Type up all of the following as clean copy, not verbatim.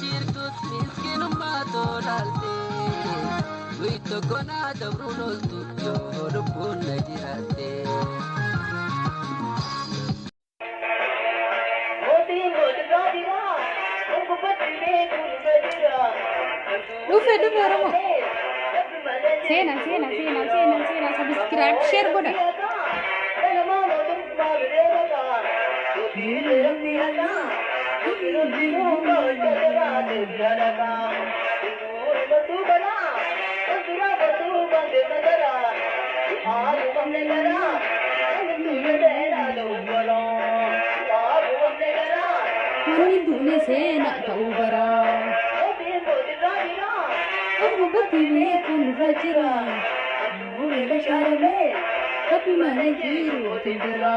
jirtut miskinummaa tolaalte Wito kona dabrunos tuyo lubbuun na jiraatte Dhufe Oromoo. Seenaa subscribe share godha. Mani dunia seenaa ta'uu bara. Aku berdiri pun berjira, boleh bersyarame, tapi mana jiru tindera.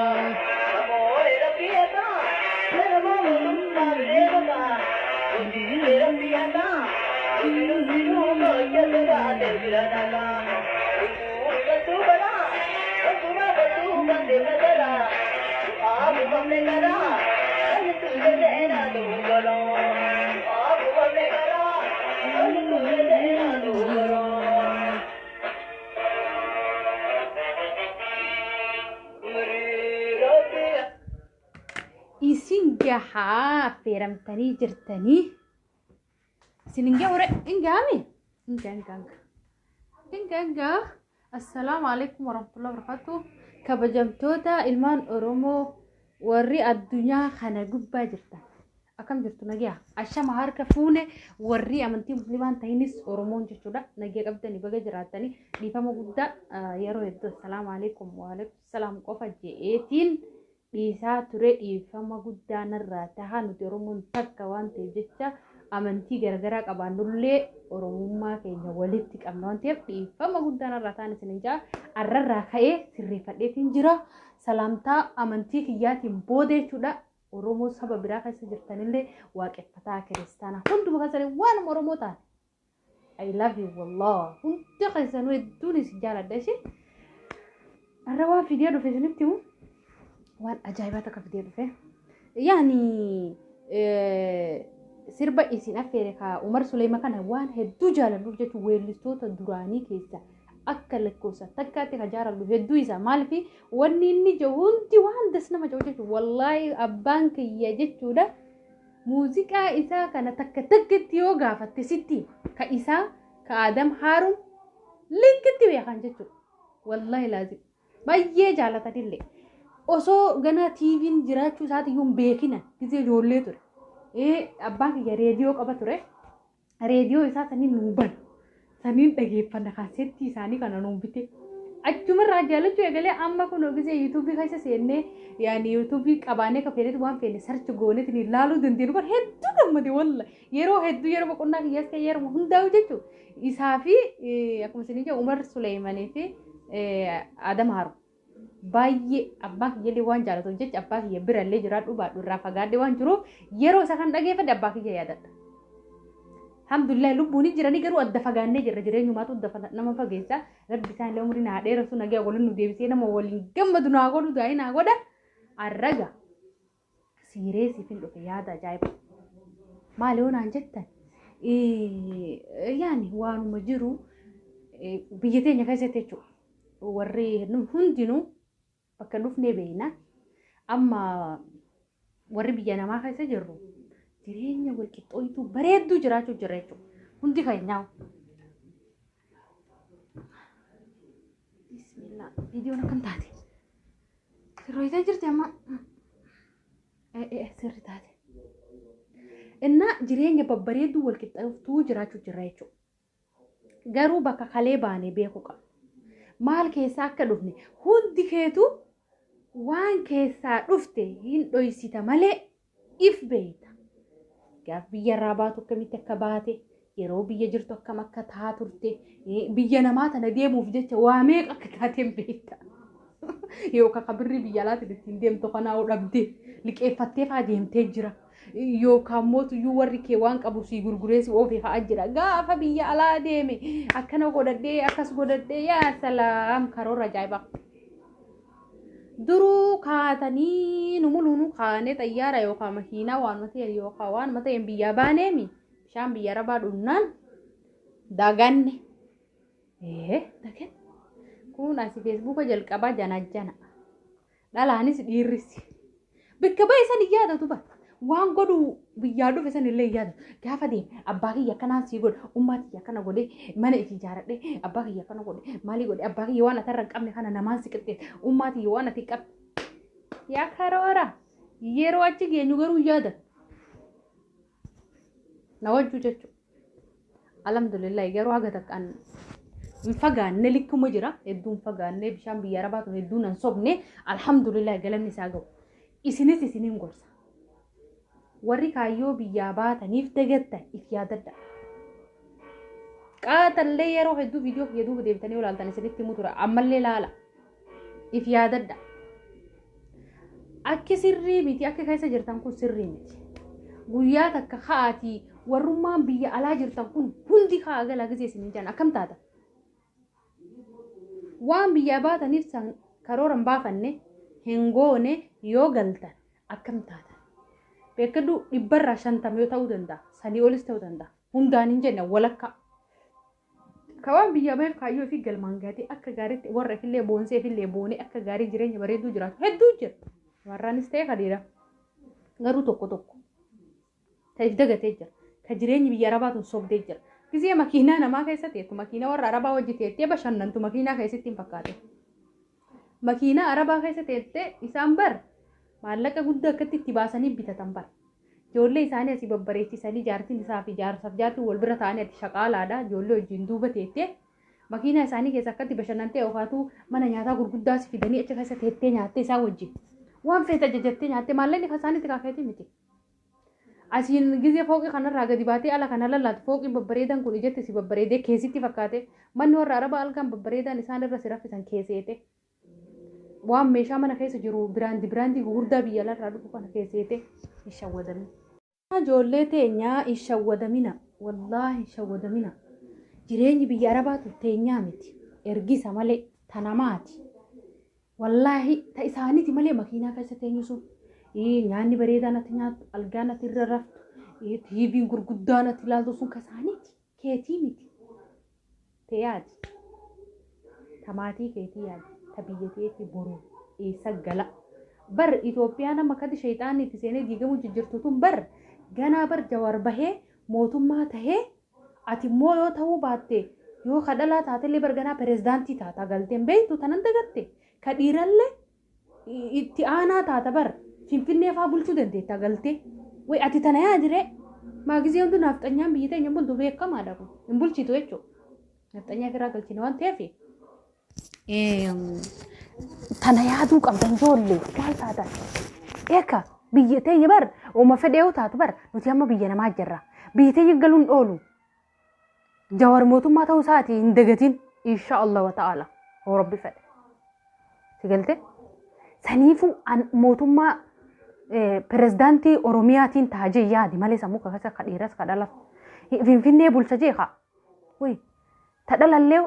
Isin gahaa feeramtanii jirtanii isin hore ingami inga assalaamu alaykum warahmatullahi wabarakatuh kabajamtoota ilmaan Oromoo warri addunyaa kana gubbaa jirtan akkam jirtu nagaa ashama harka fuune warri amantii muslimaan ta'inis Oromoon jechuudha nagaa qabdanii baga jiraatanii dhiifama guddaa yeroo hedduu assalaamu alaykum wa alaykum salaam qofa je'eetiin dhiisaa ture dhiifama guddaa narraa tahaa nuti Oromoon takka waan ta'eef jecha amantii garagaraa qabaannullee Oromummaa keenya walitti qabna waan ta'eef dhiifama guddaa narraa ta'an isin jaa arrarraa ka'ee sirreeffadheetiin jira salaamtaa amantii kiyyaatiin booda jechuudha Oromoo saba biraa keessa jirtanillee waaqeffataa kiristaanaa hunduma keessanii waan Oromoo ta'an I love you wallah hunda keessanuu hedduun isin jaaladha isin arra waan fiidiyoo dhufe isinitti himu waan ajaa'ibaa takka fidee dhufe yaani sirba isin affeere ka Umar Suleyma kana waan hedduu jaaladhuuf jechuun weellistoota duraanii keessa akka lakkoofsa takkaatti ka jaaladhu hedduu isaa maaliif wanni inni jiru hundi waan das nama jiru jechuun wallaahi abbaan kiyya jechuudha muuziqaa isaa kana takkatti yoo gaafatte sitti ka isaa ka Adam Harum linkitti beekan jechuudha wallaahi laazim baay'ee jaalatadillee osoo gana TV'n jiraachuu isaati yoon beekina gisee ijoollee ture abbaan kiyya reediyoo qaba ture reediyoo isaa saniin nuuban saniin dhageeffanna kaasettii isaanii kana nuun bite achumarraa jaalachuu eegalee amma kun gisee yuutuubii keessa seennee yaani yuutuubii qabaanee ka fedhetti waan feene sarchi goonetiin ilaaluu dandeenyu kan hedduu gammade walla yeroo boqonnaa kiyyaas ta'e yeroo hundaa'u jechuudha isaa fi akkuma isin jedhu Umar Suleymanee fi Adam Harum baay'ee abbaan kiyya waan jaalatuuf jecha abbaa kiyya birallee jiraadhu baadhu irraa fagaadde waan jiruuf yeroo isa kan dhageeffadhe abbaa kiyya yaadadha. Alhamdulillah lubbuun jiranii garuu adda fagaannee jirra jireenyumaatu adda nama fageessa rabbi isaan illee umrii naa dheeressu nagaa waliin nu deebisee nama waliin gammadu naa godhu daa'ii naa godha arraga siiree siifin dhufe yaada ajaa'iba maali hoonaan jettan yaani waanuma jiru biyya teenya keessatti jechuudha. Warri hundinuu bakka dhufnee beekna amma warri biyya namaa keessa jirru jireenya walqixxooytuu bareedduu jiraachuu jira jechuudha hundi keenyaa. Bismillah viidiyoon akkam taate sirriitaa jirti amma sirri taate innaa jireenya babbareedduu walqixxooytuu jiraachuu jira jechuudha garuu bakka kalee baanee beekuu qabna. Maal keessaa akka dhufne hundi keetu waan keessaa dhufte hin dhoysita malee if beeyta. Gaaf biyya irraa baatu akkamitti akka baate yeroo biyya jirtu akkam akka taa turte biyya namaa tana deemuuf jecha waa meeqa akka taateen beeyta. Yookaan kabirri biyya alaatiin ittiin deemtu kanaa dhabde liqeeffattee fa'aa deemtee jira. Yookaan mootuyyuu warri kee waan qabu si gurgureessi oofee fa'aa jira gaafa biyya alaa deeme akkana godhadhee akkas godhadhee yaa salaam karoora ajaa'ibaa duruu kaatanii numuluunu kaanee xayyaara yookaan makiinaa waan matee yookaan waan matee biyya baaneemi bishaan biyya arabaa dhunnaan daganne dagan kun asi feesbuuka jalqabaa janajjana dhalaanis dhiirrisi bakka baay'isan yaadatu ba waan godhu biyyaa dhufe san illee yaadatu gaafa deeme abbaa kiyya akkanaan sii godhe ummaatti akkana godhe mana itti ijaaradhe abbaa kiyya akkana godhe maalii godhe abbaa kiyya waan atarra hin qabne kana namaan si qixxeesse ummaatti waan ati qabde yaa karoora yeroo achi geenyu garuu yaada na wajju jechuudha. Alhamdulillah garuu haga takkaan fagaanne likkuma jira hedduun fagaanne bishaan biyya arabaa tun hedduun an sobne alhamdulillah galanni isaa ga'u isinis isiniin gorsa warri kaayyoo biyyaa baataniif dagattan if yaadadha qaatallee yeroo hedduu viidiyoo jedhuu deebitanii olaaltan isinitti himu tura ammallee laala if yaadadha akki sirrii miti akka keessa jirtan kun sirrii miti guyyaa takka haati warrummaan biyya alaa jirtan kun hundi haa galaa gisee isin jaan akkam taata waan biyya baataniif san karooran baafanne hin goone yoo galtan akkam taata beekadu 150 yoo ta'uu danda'a sanii olis ta'uu danda'a hundaan hin jenne walakka kawaan biyya baay'ee kaayyoo fi galmaan gaatee akka gaariitti warra fillee boonsee fillee boonee akka gaarii jireenya bareeduu jiraatu hedduu jira warraanis ta'e kadiira garuu tokko ta'if dagatee jira ka jireenyi biyya arabaa tun sobdee jira gisee makiinaa namaa keessa teettu makiinaa warra arabaa wajji teettee bashannantu makiinaa keessatti hin fakkaate makiinaa arabaa keessa teettee isaan bar maallaqa guddaa akkatti itti baasanii bitatan bar ijoollee isaanii asii babbareechisanii jaartiin isaa fi jaarsaaf jaartiin wal bira ta'anii ati shaqaalaadha ijoollee wajjin duuba teettee makiinaa isaanii keessa akkatti bashannantee yookaatu mana nyaataa gurguddaas fidanii achi keessa teettee nyaattee isaa wajjin waan feeta ajajattee nyaattee maallaqni isaaniitti kaafeeti miti. Asiin gisee fooqii kanarraa gadi baatee ala kana lallaatu fooqii babbareedan kun ijatti si babbareedee keessitti fakkaate manni warra arabaa algaan babbareedan isaan irra si raffisan keesseete waan meeshaa mana keessa jiru biraandii gurguddaa biyya alaarraa dhufu kana keesseete hin shawwadamin. Ijoollee teenyaa hin shawwadamina wallaahi hin shawwadamina jireenyi biyya arabaatu teenyaa miti ergisa malee tanamaati wallaahi ta isaaniiti malee makiinaa keessa teenyusu. Nyaanni bareedaan ati nyaattu algaan ati irra raftu tiiviin gurguddaan ati ilaaltu sun kasaaniiti keetii miti ta'e yaadi tamaatii keetii yaadi ta biyya teetti boruu eessa gala bar Itoophiyaan amma akkati sheexaanni itti seenee diigamuu jijjiirtu tun bar ganaa bar jawar bahee mootummaa tahee ati immoo yoo ta'uu baatte yoo kadhalaa taatellee bar ganaa pirezidaantii taata galteen beektu tanan dagatte ka dhiirallee itti aanaa taata bar. Finfinnee fa'aa bulchuu dandeetta galtee way ati tana yaa jiree maagisee hundi nafxanyaan biyyi teenya bultu beekamaadha kun hin bulchitu jechuudha nafxanyaa firaa galchine waan ta'eef tana yaaduu qabdan ijoollee maal taatan eeka biyyi teenya bar ooma fedheewu taatu bar nuti amma biyya namaa jirra biyyi teenya galuun oolu jawar mootummaa ta'uu isaati hin dagatin insha Allah wa ta'ala oo rabbi fedhe si galte saniifu mootummaa pirezidaantii Oromiyaatiin taajee yaadi malee sammuu kakasa kadhiiras kadhalas Finfinnee bulcha jeeqa way tadhalallee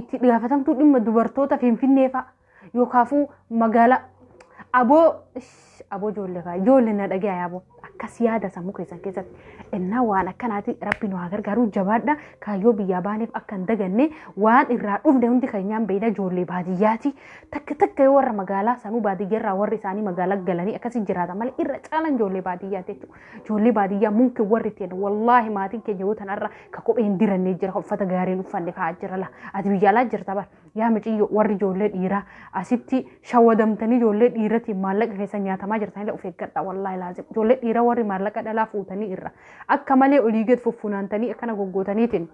itti gaafatamtuu dhimma dubartoota Finfinnee fa'a yookaafuu magaalaa aboo ijoollee na dhagee aboo akkas yaada sammuu keessatti innaa waan akkanaati rabbi nu haa gargaaru jabaadha kaayyoo biyyaa baaneef akka hin daganne waan irraa dhufne hundi keenyaan beeyna ijoollee baadiyyaati takka yoo warra magaalaa sanuu baadiyyaarraa warri isaanii magaalaa galanii akkasii jiraata malee irra caalan ijoollee baadiyyaati jechuudha ijoollee baadiyyaa mumkin warri ittiin wallaahi maatiin keenya yoo tanarra ka kophee hin dirannee jira uffata gaariin uffanne kaa jira la ati biyya alaa jirta bar yaa miciyyo warri ijoollee dhiiraa asitti shawwadamtanii ijoollee dhiiratiin maallaqa keessa nyaatamaa jirtanillee of eeggadha wallaahi laazim ijoollee dhiiraa warri maallaqa dhalaa fuutanii irra akka malee olii gad fuffunaantanii akkana goggootaniitiin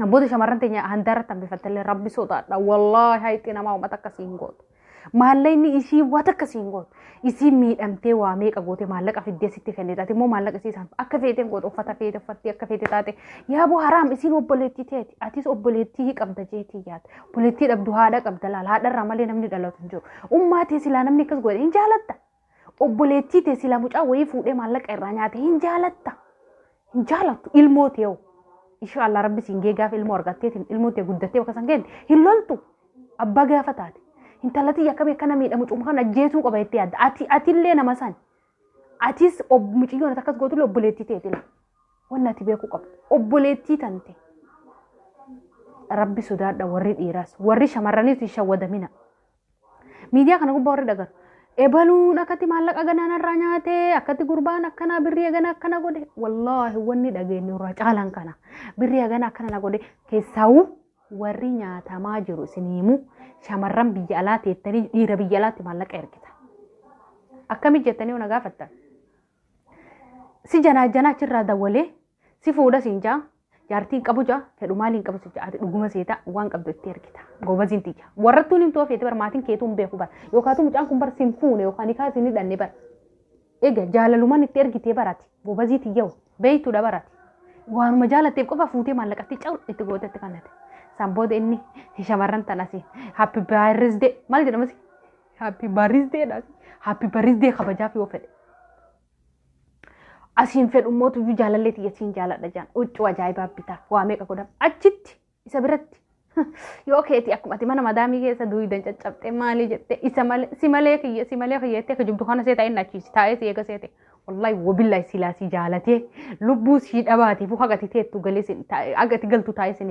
abboota shamarran teenya handaarratti hambifattallee rabbi sodaadha wallaahi hayitti namaa uummata akkasiin gootu maallaqni isii waan akkasiin gootu isii miidhamtee waa meeqa goote maallaqa fiddee sitti kennitaati immoo maallaqa isii isaan akka feeteen gootu uffata feete uffattee akka feete taate yaaboo haraam isiin obboleettii teeti atis obboleettii qabda jeetii yaada obboleettii dhabdu haadha qabda laal haadharraa malee namni dhalatu hin jiru ummaatee silaa namni akkas godhe hin jaalatta obboleettii tee silaa mucaa wayii fuudhee maallaqa irraa nyaate hin jaalatta hin jaalattu ilmoo tee'u insha Allah rabbi siin gee gaafa ilmoo argatteetiin ilmoo tee guddattee bakka san geenne hin loltu abbaa gaafa taate intalati yakame kana miidhamu cumkan ajjeesuu qaba itti yaadda ati illee nama san atis muciyyoon takkas gootu obboleettii teetila wanna ati beeku qabdu obboleettii tante rabbi sodaadha warri dhiiraas warri shamarraniis shawwadamina miidiyaa kana gubbaa warri dhagaru ebaluun akkati maallaqa ganaan irraa nyaatee akkati gurbaan akkana birrii gana akkana godhe wallaahi wanni dhageenyu irraa caalan kana birrii gana akkana na godhe keessaa'u warri nyaatamaa jiru isiniimu shamarran biyya alaa teettanii dhiira biyya alaatti maallaqa ergita akkami jettanii ona gaafattan si janaa achirraa dawwalee si fuudha siinjaa jaartiin qabu jaa fedhu maaliin qabu si jaati dhuguma seeta waan qabdu itti ergita gobaziin tija warrattuun himtuu feete bar maatiin keetuun beeku bar yookaatu mucaan kun bar siin fuune yookaan ikaasin ni dhanne bar eega jaalalumaan itti ergitee barati gobazii tiyyawu beeytuudha barati waanuma jaalatteef qofa fuutee maallaqatti cawu itti gootetti kannate sambooda inni shamarran tanasi happy birthday maal jedhamasi happy birthday dha happy birthday kabajaaf yoo fedhe asiin fedhu mootu iyyuu jaalallee tiyyasiin jaaladha jaan uccuu ajaa'ibaa bitaa waa meeqa godhama achitti isa biratti yoo keeti akkuma ati mana madaamii keessa duwidan caccabxee maalii jettee isa malee si malee kiyyeettee akka jibdu kana seeta inni achiisi taa'ee si eega seete wallahi wabillahi silaasii jaalatee lubbuu sii dhabaatiif hagati teettu galee agati galtu taa'ee sin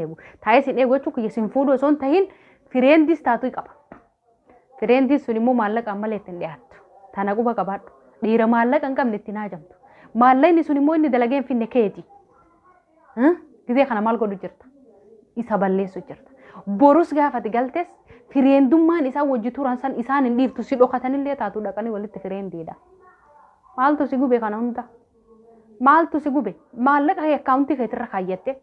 eegu jechuu kiyyeessin fuudhu osoo hin tahin fireendis taatu qaba fireendis sun immoo maallaqa malee ittiin dhiyaattu tana quba qabaadhu dhiira maallaqa hin qabne ittiin haajamtu maallaqni sun immoo inni dalageen finne keeti gizee kana maal godhu jirta isa balleessu jirta borus gaafati galtes fireendummaan isaa wajji turan san isaan hin dhiiftu si dhokatanillee taatu dhaqanii walitti fireendiidha maaltu si gube kana hunda maaltu si gube maallaqa akkaawuntii keetirra kaayyatte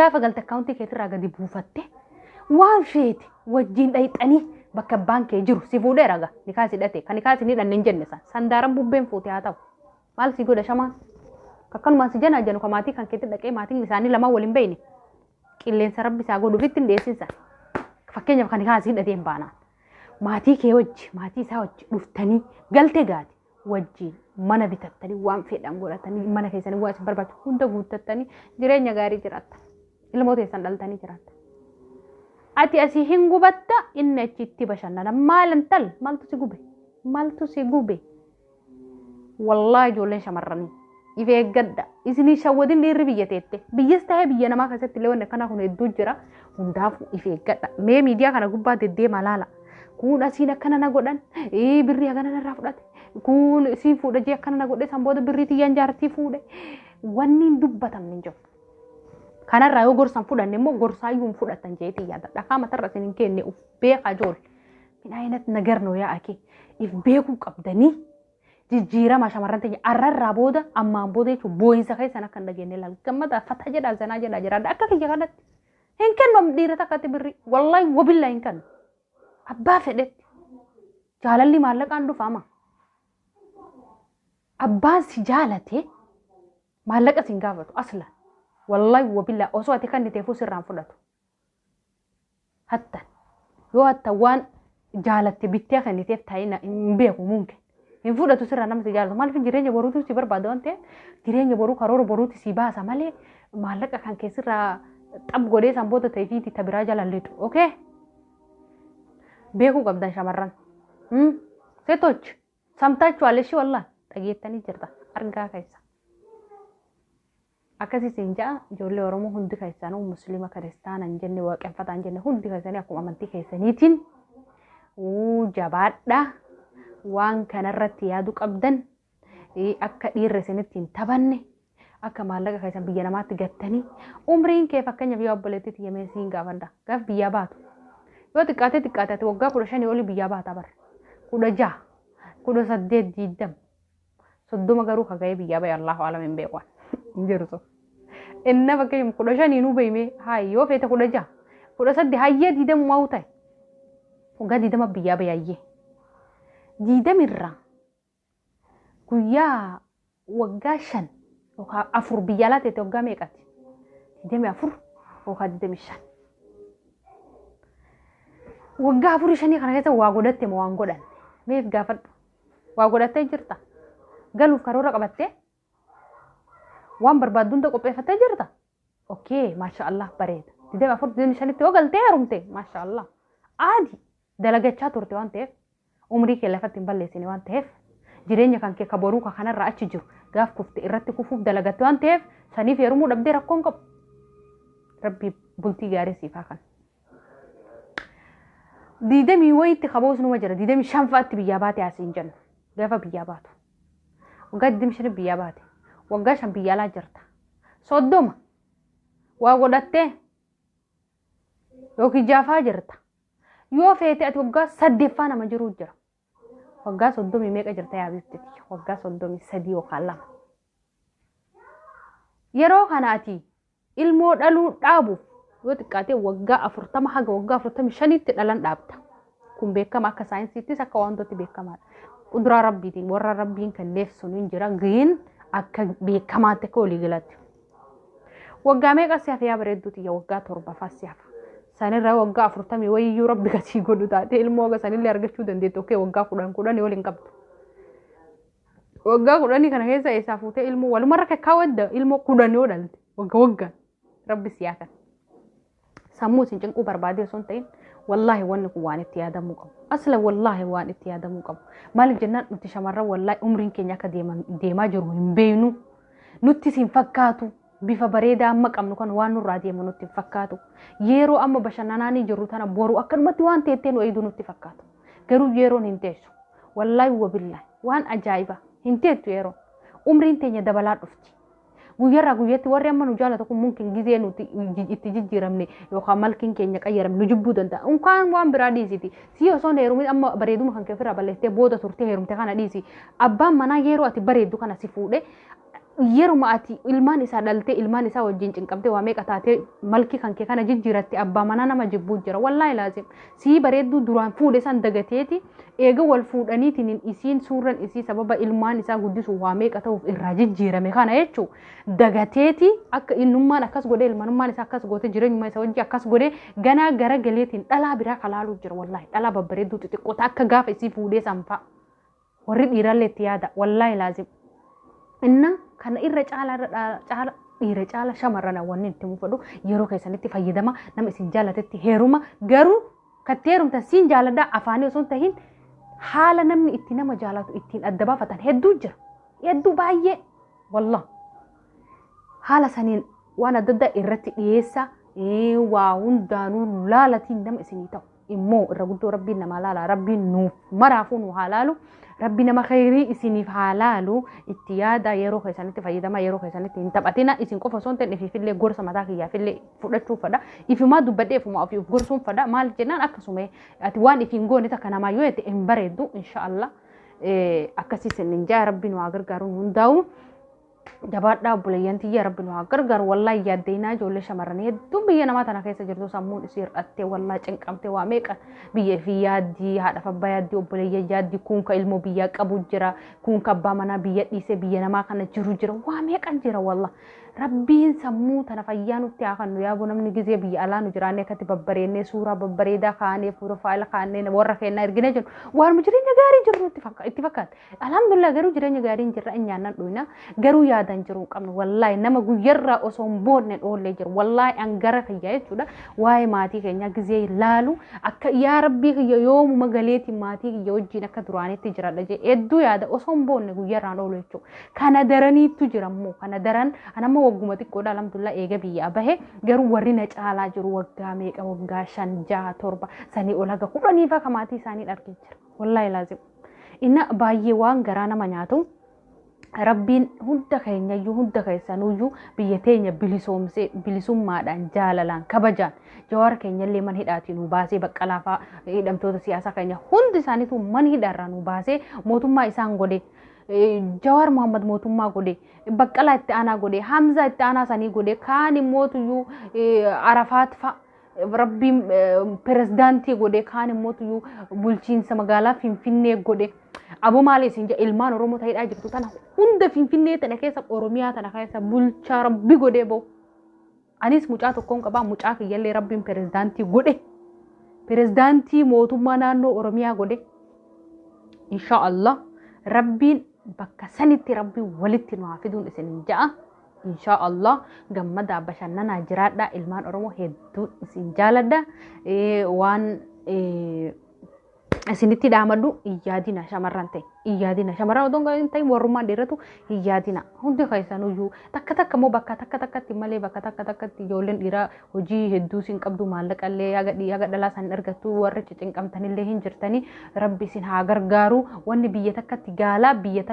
gaafa galte akkaawuntii keetirraa gadi buufatte waan feete wajjiin dhayxanii bakka baankee jiru si fuudhee raga nikaas hidhate kan nikaas hin hidhanne hin jenne sandaaran bubbeen fuute haa ta'u maal si godha shamaan akkanumaan si janaa janu kamaatii kan keetti dhaqee maatiin isaanii lama waliin beeyne qilleensa rabbi isaa godhuuf ittiin dheessinsa fakkeenyaaf kan nikaas hidhatee hin baanaan maatii kee wajji maatii isaa wajji dhuftanii galtee gaati wajjiin mana bitattanii waan fedhan godhatanii mana keessanii waan isin barbaachisu hunda guuttattanii jireenya gaarii jiraatta ilmoota keessan dhaltanii jiraatta. Ati asii hin gubatta inni achitti bashannana maalantal maaltu si gube wallahi ijoolleen shamarranii if eeggadha isinii shawwadin dhiirri biyya teette biyyas ta'ee biyya namaa keessatti illee wanni akkanaa kun hedduu jira hundaafuu if eeggadha mee miidiyaa kana gubbaa deddeemaa laala kun asiin akkana na godhan birrii hagana narraa fudhate kun isiin fuudha jee akkana na godhe san booda birrii tiyyaan jaartii fuudhe wanni hin dubbatamne hin jiru. Kanarraa yoo gorsan fudhanne immoo gorsaayyuun fudhatan jeetii yaada dhakaa matarra isin hin kenne uf beekaa jool min ayinat nagar noo yaa akee if beekuu qabdanii jijjiirama shamarran ta'e arrarraa booda ammaan booda jechuun boo'insa keessan akka hin dhageenye laal gammada fataa jedhaa zanaa jedhaa jiraadha akka kiyya kanatti hin kennu dhiira takkatti birrii wallahi wabillaa hin kennu abbaa fedhetti jaalalli maallaqaan dhufaama abbaan si jaalate maallaqa sin gaafatu aslan wallahi wabilla osoo ati kan niteefuu sirraan fudhatu hatta yoo hatta waan jaalatte bittee kan niteef taa'ina hin beeku mumkin hin fudhatu sirraan nama si jaalatu maaliif jireenya boruutu si barbaada waan ta'eef jireenya boruu karoora boruuti si baasa malee maallaqa kan keessirraa xab godhee san booda ta'eefiiti tabiraa jalallitu okay beekuu qabdan shamarran seetoch samtaachuu aleshi wallaan dhageettanii jirta argaa keessa. Akkasii siin ja'a ijoollee Oromoo hundi keessanuu Musliima Kiristaana hin jenne waaqeffataa hin jenne hundi keessanii akkuma amantii keessaniitiin jabaadha waan kanarratti yaadu qabdan akka dhiirri isinitti hin taphanne akka maallaqa keessan biyya namaatti gattanii umriin kee fakkeenyaaf yoo obboleettii tiyyamee siin gaafadha gaaf biyyaa baatu yoo xiqqaatee ati waggaa 15 olii biyyaa baata bara 16 18 20 30 garuu kaga'ee biyyaa bahe Allahu a'lam hin beekan hin jiru inna fakkeenyaaf 15 nuu beeyme hayi yoo feete 16 18 hayyee 20 waa ta'e waggaa 20 biyyaa bahe hayyee 20 irraa guyyaa waggaa 5 yookaan 4 biyya alaa ta'e waggaa meeqati 24 yookaan 25 waggaa 4-5 kana keessa waa godhatte moo waan godhanne meef gaafadhu waa godhattee jirta galuuf karoora qabattee waan barbaaddu hunda qopheeffattee jirta okay maashaallah bareeda 24-25 tti yoo galtee heerumte maashaallah aadi dalagachaa turte waan ta'eef umrii kee lafatti hin balleessine waan ta'eef jireenya kan kee kaboruu kanarra achi jiru gaaf kufte irratti kufuuf dalagatte waan ta'eef saniif heerumuu dhabdee rakkoon qabu. Rabbi bultii gaarii siif haa kennu. Diidamii wayitti qaboos numa jira. Diidamii shanfaatti biyyaa baate asiin jennu. Gaafa biyyaa baatu. Waggaa 25 biyyaa baate. Waggaa 5 biyyaa alaa jirta. 30 waa godhattee yookiin jaafaa jirta. Yoo feete ati waggaa 8ffaa nama jiru jira. Waggaa 30 meeqa jirta yaabitti? Waggaa 33 yookaan 2. Yeroo kana ati ilmoo dhaluu dhaabuuf yoo xiqqaatee waggaa 40 haga waggaa 45tti dhalan dhaabta. Kun beekama akka saayinsiittis akka wantooti beekamaadha. Quduraa rabbiitiin warra rabbiin kenneef sun hin jira ga'in akka beekamaatti akka walii galatti. Waggaa meeqa siyaaf yaa bareedduuti yaa waggaa 7 siyaaf. Sanirraa waggaa 40 wayiyyuu rabbi gasii godhu taate ilmoo oga sanillee argachuu dandeettu okkee waggaa 10 waliin qabdu. Waggaa 10 kana keessa eessaa fuutee ilmoo walumarra kakkaawwadda ilmoo 10 yoo dhalte waggaan rabbi siyaa kan. Sammuu isin cinquu barbaadee osoo hin ta'in wallaahi wanni kun waan itti yaadamuu qabu. Asla wallaahi waan itti yaadamuu qabu. Maaliif jennaan nuti shamarran wallaahi umriin keenya akka deemaa jiru hin beeknu. Nutti sin fakkaatu. Bifa bareedaa amma qabnu kan waan nurraa deemu nutti fakkaatu. Yeroo amma bashannanaanii jirru tana boru akkanumatti waan teettee nu eedu nutti fakkaatu. Garuu yeroon hin teessu. Wallaahi wabillaahi waan ajaa'iba hin teettu yeroo. Umriin teenya dabalaa dhufti. Guyyarraa guyyatti warri amma nu jaalatu kun mungkin gizee nuti itti jijjiiramne yookaan malkiin keenya qayyaramne nu jibbuu danda'a. Unkaan waan biraa dhiisiti. Si osoo heerumni amma bareeduma kan keefirraa balleessitee booda turtee heerumte kana dhiisi. Abbaan manaa yeroo ati bareeddu kana si fuudhee yeruma ati ilmaan isaa dhaltee ilmaan isaa wajjin cinqabtee waa meeqa taatee malkii kan kee kana jijjiiratti abbaa manaa nama jibbuu jira. Wallaahi laazim. Si bareeddu duraan fuudhe san dagateeti eega wal fuudhaniitiin isiin suurran isii sababa ilmaan isaa guddisuu waa meeqa ta'uuf irraa jijjiirame kana jechuu dagateeti akka innummaan akkas godhee ilmaanummaan isaa akkas goote jireenyuma isaa wajjin akkas godhee ganaa gara galeetiin dhalaa biraa kalaaluu jira. Wallaahi dhalaa babbareedduu xixiqqoota akka gaafa isii fuudhee sanfaa warri dhiirallee itti yaada. Wallaahi laazim. Inna kana irra caala dhiira caala shamarran wanni itti mufadhu yeroo keessanitti fayyadama nama isin jaalatetti heeruma garuu katti heerumta siin jaaladhaa afaanii osoo hin tahin haala namni itti nama jaalatu ittiin adda baafatan hedduu jira. Hedduu baay'ee wallah haala saniin waan adda addaa irratti dhiyeessa waa hundaanuu laalatiin nama isinii ta'u immoo irra guddoo rabbiin nama laala rabbiin nuuf maraafuu nu haalaalu. Rabbi nama khairii isiniif haalaalu itti yaada yeroo keessanitti fayyadama yeroo keessanitti hin taphatina isin qofa osoo hin ta'in ifillee gorsa mataa kiyyaafillee fudhachuuf fadha ifumaa dubbadhee ifumaa ofiif gorsuun fadha maal jennaan akkasuma ati waan ifiin goone takka namaa yoo ta'e hin bareeddu inshaallah akkasii sinin jaa rabbiin waa gargaaruun hundaa'u jabaadhaa obboleeyyantii yaa rabbi nu haa gargaaru wallaahi yaaddeenaa ijoollee shamarranii hedduun biyya namaa tana keessa jirtu sammuun isii hir'attee wallaahi cinqamtee waa meeqa biyya fi yaaddii haadhaaf abbaa yaaddii obboleeyya yaaddii kun ka ilmoo biyyaa qabu jira kun ka abbaa manaa biyya dhiisee biyya namaa kana jiru jira waa meeqan jira wallaahi rabbiin sammuu tana fayyaa nutti haa kennu yaa namni gizee biyya alaa nu jiraannee akkatti babbareennee suuraa babbareedaa kaanee profaayila kaanee warra keenyaa erginee jiru waan jireenya gaarii jiru nutti itti fakkaata alhamdulillah garuu jireenya gaarii hin jirra nyaannan dhuyna garuu yaadan jiru qabnu wallaahi nama guyyarraa osoo hin boonne dhoollee jiru wallaahi angara kiyya jechuudha waa'ee maatii keenyaa gizee laalu akka yaa rabbii kiyya yoomuma galeetiin maatii kiyya wajjin akka duraanitti jiradha jee hedduu yaada osoo hin boonne guyyarraan oolu jechuudha kana daraniittu jirammoo kana daran anamma wagguma xiqqoodha alhamdulillah eega biyyaa bahe garuu warri na caalaa jiru waggaa meeqa waggaa 5 6 7 sanii ol haga 10 faa kamaatii isaanii argee jira wallaahi laazim inna baay'ee waan garaa nama nyaatu rabbiin hunda keenyayyuu hunda keessanuyyuu biyya teenya bilisoomsee bilisummaadhaan jaalalaan kabajaan jawaar keenyallee man hidhaatii nu baasee baqqalaafaa hidhamtoota siyaasaa keenya hundi isaaniitu man hidhaarraa nu baasee mootummaa isaan godhe Jawar Muhammad mootummaa godhe baqqalaa itti aanaa godhe Hamza itti aanaa sanii godhe kaan immootuyyuu Arafaat fa rabbiin pirezidaantii godhe kaan immootuyyuu bulchiinsa magaalaa Finfinnee godhe Abu Maali isin ilmaan Oromoo ta'idhaa jirtu tana hunda Finfinnee tana keessa Oromiyaa tana keessa bulchaa rabbi godhe boo anis mucaa tokkoon qabaa mucaa kiyyallee rabbiin pirezidaantii godhe pirezidaantii mootummaa naannoo Oromiyaa godhe inshaallah rabbiin bakka sanitti rabbi walitti nu hafiduun isin ja'a inshaallah gammada bashannanaa jiraadha ilmaan Oromoo hedduu isin jaaladha waan Isinitti dhaamadhu iyyaadina shamarran ta'e iyyaadina shamarran otoo hin ta'in warrummaan dhiiratu iyyaadina hundi keessanuyyuu takka immoo bakka takkatti malee bakka takkatti ijoolleen dhiiraa hojii hedduu sin qabdu maallaqallee yaga dhalaa san argattu warri cinqamtanillee hin jirtanii rabbi isin haa gargaaru wanni biyya takkatti gaalaa biyya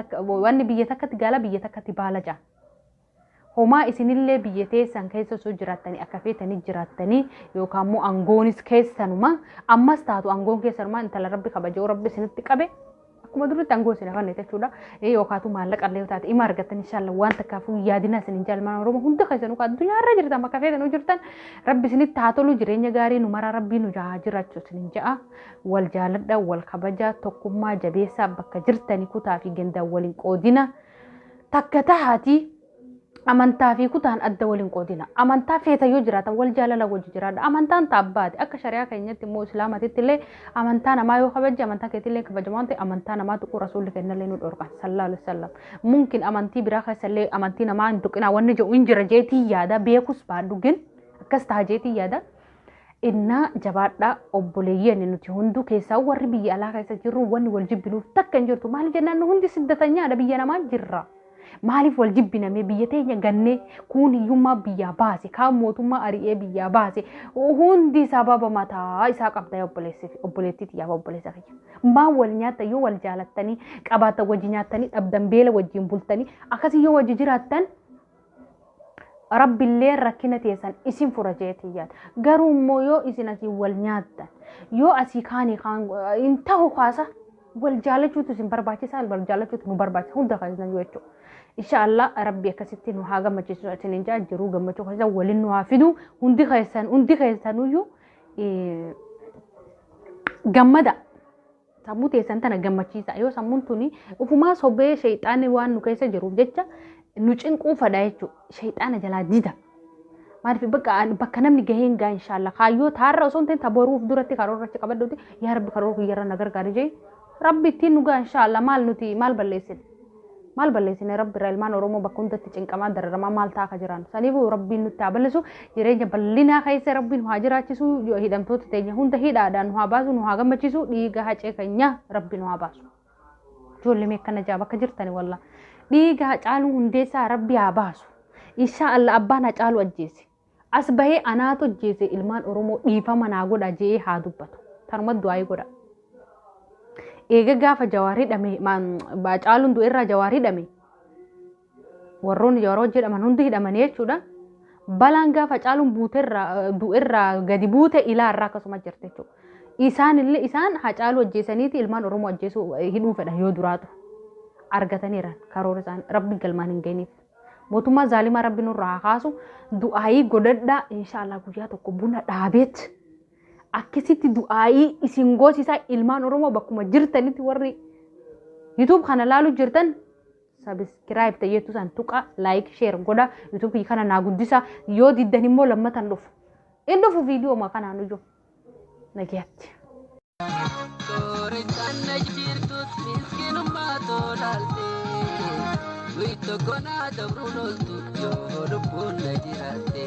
takkatti baala jaa. Homaa isinillee biyya teessan keessa osoo jiraattanii akka feetanii jiraattanii yookaan immoo angoonis keessanuma ammas taatu angoon keessanuma intala rabbi kabajoo rabbi isinitti qabe akkuma duritti angoo isin afanne jechuudha yookaatu maallaqallee taate ima argattan inshallah waan takkaafuu yaadina isin jaalman oromoo hunda keessanuu kan addunyaarra jirtan bakka feetanuu jirtan rabbi isinitti haa tolu jireenya gaarii nu mara rabbii nu jiraachuu isin ja'a wal jaaladha wal kabaja tokkummaa jabeessaa bakka jirtanii kutaa fi gendaan waliin qoodina takka tahaati. Amantaa fi kutaan adda waliin qoodina. Amantaa feeta yoo jiraatan wal jaalala wajji jiraadha. Amantaan taabbaati. Akka shari'aa keenyatti immoo islaamatitti illee amantaa namaa yoo kabajje amantaa keetti illee kabajamaa ta'e amantaa namaa tuquu rasuulli kennallee nu dhorka. Sallallahu alaihi wasallam. Mungkin amantii biraa keessallee amantii namaa hin tuqina wanni jedhu hin jira jeetii yaada beekus baadhu gin akkas ta'a jeetii yaada. Inna jabaadhaa obboleeyyan nuti hunduu keessaa warri biyya alaa keessa jirru wanni wal jibbinuuf takka hin jirtu. Maal jennaan hundi siddatanyaadha biyya namaa jirra. Maaliif wal jibbiname biyya teenya gannee kun hiyyummaa biyyaa baase kaan mootummaa ari'ee biyyaa baase hundi sababa mataa isaa qabda obboleettiiti yaa obboleessa kiyya maan wal nyaatta yoo wal jaalattanii qabaata wajji nyaattanii dhabdan beela wajjiin bultanii akkasii yoo wajji jiraattan rabbillee rakkina teessan isin fura jeetii yaada garuu immoo yoo isin asii wal nyaattan yoo asii kaanii hin ta'u kaasa wal jaalachuutu isin barbaachisaa wal jaalachuutu nu barbaachisa hunda kaasnan yoo jechuudha. Inshallah rabbi akkasitti nu haa gammachiisu isinin jaa jiruu gammachuu keessa waliin nu haa fidu hundi keessanuyyuu gammada sammuu teessan tana gammachiisa yoo sammuun tuni ufumaa sobee shayxaanni waan nu keessa jiruuf jecha nu cinquu fadha jechuudha shayxaana jalaa dida maaliif bakka namni gaheen gaa inshallah kaayyoo taarra osoo hin ta'in taboruuf duratti karoorrachi qabadduuti yaa rabbi karoora kuyyarra na gargaari jee rabbi ittiin nu gaa inshallah maal balleessine. Maal balleessine rabbi irraa ilmaan oromoo bakka hundatti cinqamaa dararamaa maal ta'a ka jiran saniifuu rabbiin nutti haa bal'isu jireenya bal'inaa keessa rabbiin nu haa jiraachisu hidhamtoota teenya hunda hidhaadhaan nu haa baasu nu haa gammachiisu dhiiga hacee keenya rabbi nu haa baasu ijoollee meekkana jaa bakka jirtani walla dhiiga hacaaluu hundeessaa rabbi haa baasu inshallah abbaan hacaaluu ajjeese as bahee anaatu ajjeese ilmaan oromoo dhiifama naa godha jee haa dubbatu tanuma du'aa godha. Eega gaafa jawaarii dhame Hacaaluun du'erraa jawaarii dhame warroonni jawaaroo jedhaman hundi hidhamanii jechuudha balaan gaafa Hacaaluun du'erraa gadi buute ilaarraa akkasuma jirti jechuudha isaan Hacaaluu ajjeesaniiti ilmaan oromoo ajjeesuu hidhuu fedha yoo duraatu argataniiran karoora isaan rabbi galmaan hin geenyeef mootummaa zaalimaa rabbi nurraa haa kaasu du'aayii godhadhaa inshallah guyyaa tokko buna dhaabeet. Akkasitti du'aayii isin goosisaa ilmaan oromoo bakkuma jirtanitti warri YouTube kana laalu jirtan subscribe ta'eetu san tuqa like share godha YouTube kana naa guddisa yoo diddan immoo lammatan dhufu in dhufu viidiyoo ma kanaan iyyuu nageetti. Wito kona dabrunos tu yo lubun najirate